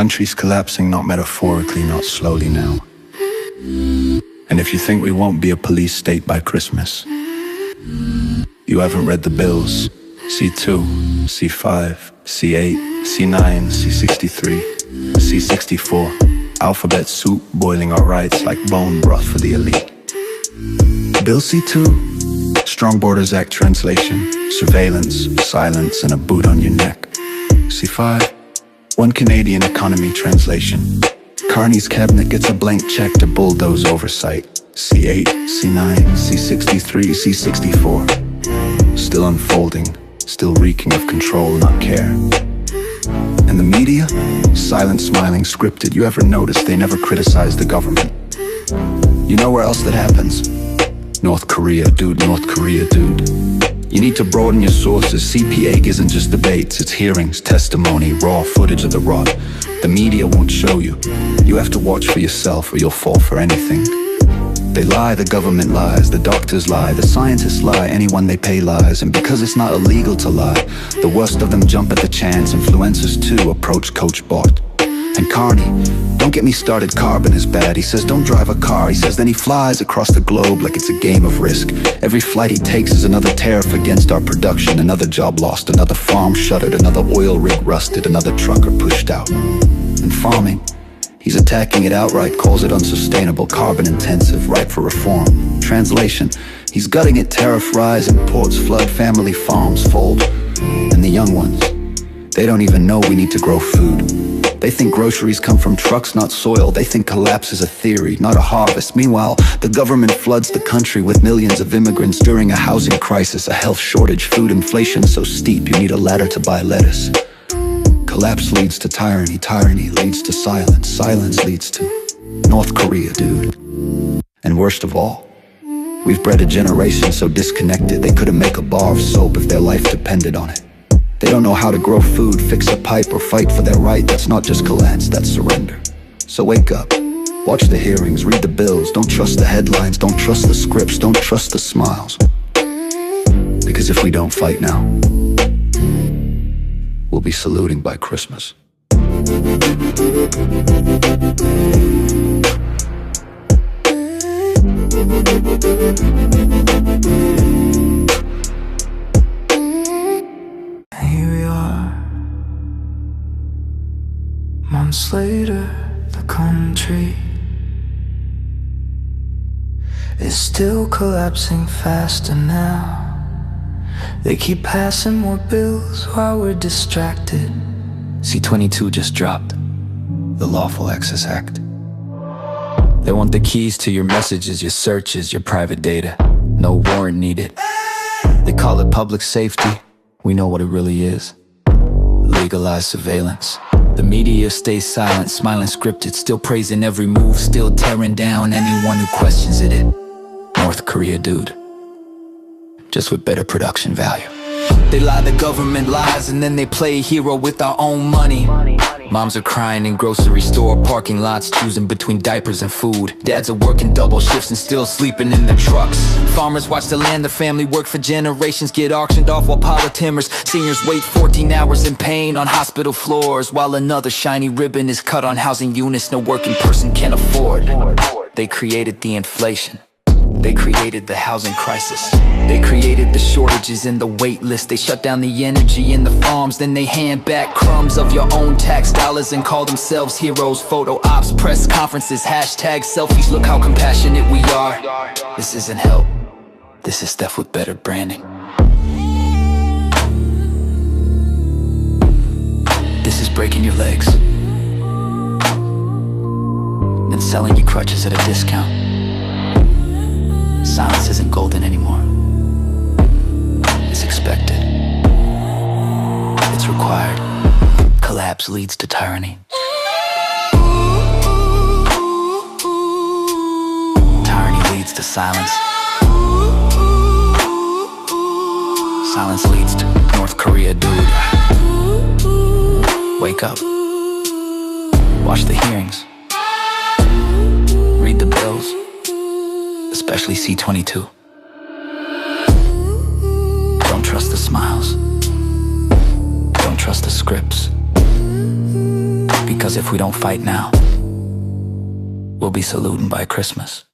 country's collapsing, not metaphorically, not slowly now. And if you think we won't be a police state by Christmas, you haven't read the bills. C-2, C-5, C-8, C-9, C-63, C-64. Alphabet soup boiling our rights like bone broth for the elite. Bill C-2, Strong Borders Act translation, surveillance, silence, and a boot on your neck. C-5, One Canadian economy translation, Carney's cabinet gets a blank check to bulldoze oversight. C-8, C-9, C-63, C-64, still unfolding, still reeking of control, not care. And the media? Silent, smiling, scripted. You ever notice they never criticize the government? You know where else that happens? North Korea, dude, North Korea, dude. You need to broaden your sources. CPA isn't just debates, it's hearings, testimony, raw footage of the rot. The media won't show you. You have to watch for yourself or you'll fall for anything. They lie, the government lies, the doctors lie, the scientists lie, anyone they pay lies. And because it's not illegal to lie, the worst of them jump at the chance. Influencers too approach Coach Bart. And Carney, don't get me started, carbon is bad. He says don't drive a car, he says then he flies across the globe like it's a game of risk. Every flight he takes is another tariff against our production. Another job lost, another farm shuttered, another oil rig rusted, another trucker pushed out. And farming, he's attacking it outright, calls it unsustainable, carbon intensive, ripe for reform. Translation, he's gutting it, tariff rise, imports flood, family farms fold. And the young ones, they don't even know we need to grow food. They think groceries come from trucks, not soil. They think collapse is a theory, not a harvest. Meanwhile, the government floods the country with millions of immigrants during a housing crisis, a health shortage, food inflation so steep you need a ladder to buy lettuce. Collapse leads to tyranny, tyranny leads to silence, silence leads to North Korea, dude. And worst of all, we've bred a generation so disconnected they couldn't make a bar of soap if their life depended on it. They don't know how to grow food, fix a pipe, or fight for their right. That's not just collapse, that's surrender. So wake up, watch the hearings, read the bills. Don't trust the headlines, don't trust the scripts, don't trust the smiles. Because if we don't fight now, we'll be saluting by Christmas. Here we are, months later, the country is still collapsing faster now. They keep passing more bills while we're distracted. C-22 just dropped the Lawful Access Act. They want the keys to your messages, your searches, your private data. No warrant needed. They call it public safety. We know what it really is. Legalized surveillance. The media stays silent, smiling scripted, still praising every move, still tearing down anyone who questions it. North Korea, dude. Just with better production value. They lie, the government lies, and then they play hero with our own money. Moms are crying in grocery store parking lots, choosing between diapers and food. Dads are working double shifts and still sleeping in the trucks. Farmers watch the land the family worked for generations get auctioned off while politicians. Seniors wait 14 hours in pain on hospital floors, while another shiny ribbon is cut on housing units no working person can afford. They created the inflation. They created the housing crisis. They created the shortages and the wait list. They shut down the energy in the farms, then they hand back crumbs of your own tax dollars and call themselves heroes. Photo ops, press conferences, hashtag selfies. Look how compassionate we are. This isn't help. This is stuff with better branding. This is breaking your legs, then selling you crutches at a discount. Silence isn't golden anymore. It's expected. It's required. Collapse leads to tyranny. Tyranny leads to silence. Silence leads to North Korea, dude. Wake up. Watch the hearings. Read the bills. Especially C-22. Don't trust the smiles. Don't trust the scripts. Because if we don't fight now, we'll be saluting by Christmas.